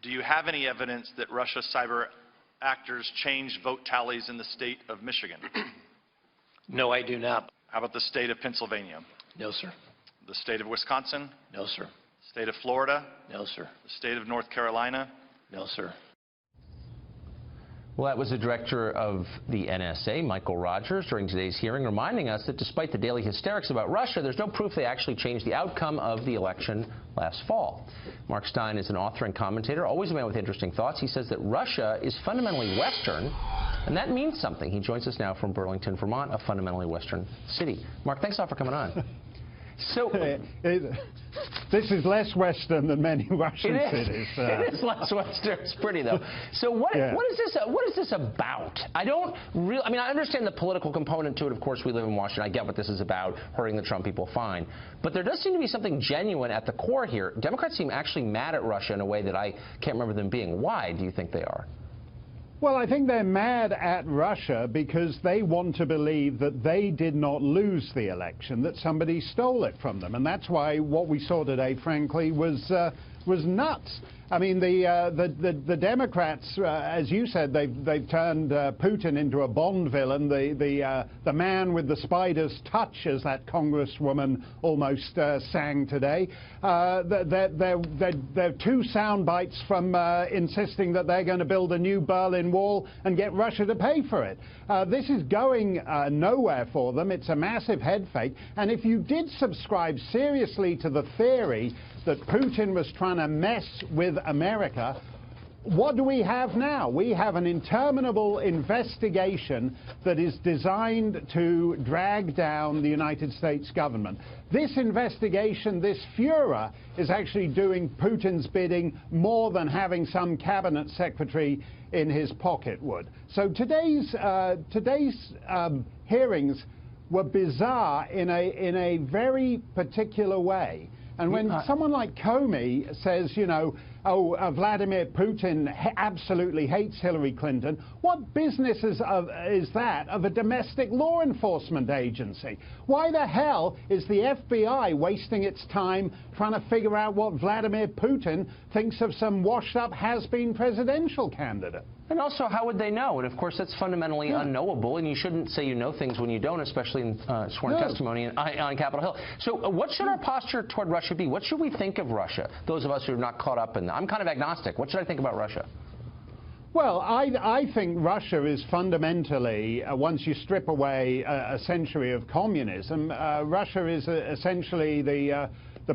Do you have any evidence that Russia cyber actors changed vote tallies in the state of Michigan? No, I do not. How about the state of Pennsylvania? No, sir. The state of Wisconsin? No, sir. State of Florida? No, sir. The state of North Carolina? No, sir. Well, that was the director of the NSA, Michael Rogers, during today's hearing, reminding us that despite the daily hysterics about Russia, there's no proof they actually changed the outcome of the election last fall. Mark Steyn is an author and commentator, always a man with interesting thoughts. He says that Russia is fundamentally Western, and that means something. He joins us now from Burlington, Vermont, a fundamentally Western city. Mark, thanks a lot for coming on. So this is less Western than many Russian cities. It is less Western. It's pretty, though. So what is this about? I mean, I understand the political component to it. Of course, we live in Washington. I get what this is about, hurting the Trump people, fine. But there does seem to be something genuine at the core here. Democrats seem actually mad at Russia in a way that I can't remember them being. Why do you think they are? Well, I think they're mad at Russia because they want to believe that they did not lose the election, that somebody stole it from them. And that's why what we saw today, frankly, was nuts. I mean, the Democrats, as you said, they've turned Putin into a Bond villain, the man with the spider's touch, as that congresswoman almost sang today. They're two sound bites from insisting that they're going to build a new Berlin Wall and get Russia to pay for it. This is going nowhere for them. It's a massive head fake. And if you did subscribe seriously to the theory that Putin was trying to mess with America, what do we have now? We have an interminable investigation that is designed to drag down the United States government. This investigation, this furor, is actually doing Putin's bidding more than having some cabinet secretary in his pocket would. So today's hearings were bizarre in a very particular way. And when someone like Comey says, you know, Vladimir Putin absolutely hates Hillary Clinton, what business is that of a domestic law enforcement agency? Why the hell is the FBI wasting its time trying to figure out what Vladimir Putin thinks of some washed-up has-been presidential candidate? And also, how would they know? And of course, that's fundamentally unknowable, and you shouldn't say you know things when you don't, especially in sworn testimony on Capitol Hill. So what should our posture toward Russia be? What should we think of Russia, those of us who are not caught up in that? I'm kind of agnostic. What should I think about Russia? Well, I think Russia is fundamentally, once you strip away a century of communism, Russia is essentially the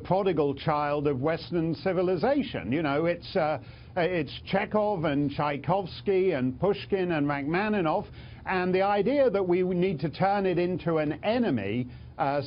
prodigal child of Western civilization. You know, it's Chekhov and Tchaikovsky and Pushkin and Rachmaninoff, and the idea that we need to turn it into an enemy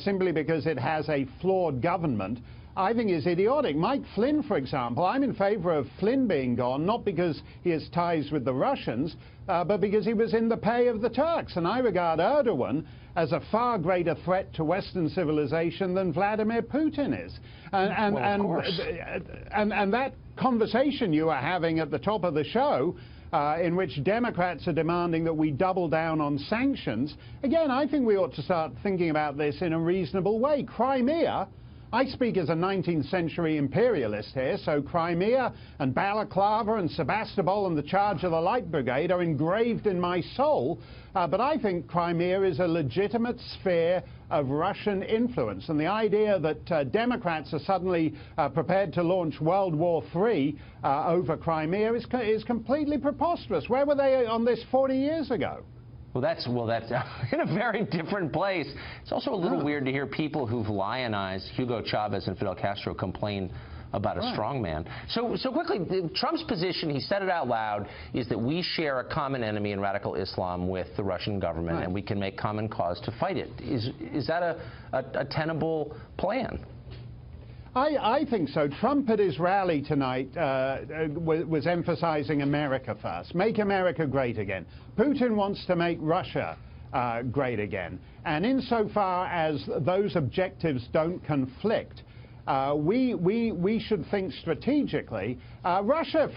simply because it has a flawed government, I think is idiotic. Mike Flynn, for example, I'm in favor of Flynn being gone, not because he has ties with the Russians, but because he was in the pay of the Turks. And I regard Erdogan as a far greater threat to Western civilization than Vladimir Putin is. And that conversation you are having at the top of the show, in which Democrats are demanding that we double down on sanctions, again, I think we ought to start thinking about this in a reasonable way. Crimea, I speak as a 19th century imperialist here, so Crimea and Balaclava and Sebastopol and the charge of the Light Brigade are engraved in my soul, but I think Crimea is a legitimate sphere of Russian influence. And the idea that Democrats are suddenly prepared to launch World War III over Crimea is completely preposterous. Where were they on this 40 years ago? Well, that's in a very different place. It's also a little weird to hear people who've lionized Hugo Chavez and Fidel Castro complain about a strongman. So quickly, Trump's position, he said it out loud, is that we share a common enemy in radical Islam with the Russian government, and we can make common cause to fight it. Is that a tenable plan? I think so. Trump at his rally tonight was emphasizing America first. Make America great again. Putin wants to make Russia great again. And insofar as those objectives don't conflict, We should think strategically. Russia,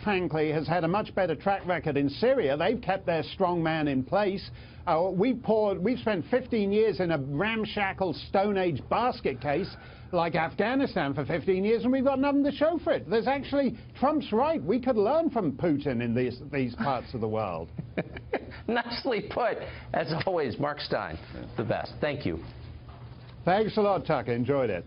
frankly, has had a much better track record in Syria. They've kept their strong man in place. We've spent 15 years in a ramshackle Stone Age basket case like Afghanistan for 15 years, and we've got nothing to show for it. There's actually, Trump's right. We could learn from Putin in these parts of the world. Nicely put. As always, Mark Steyn, the best. Thank you. Thanks a lot, Tucker. Enjoyed it.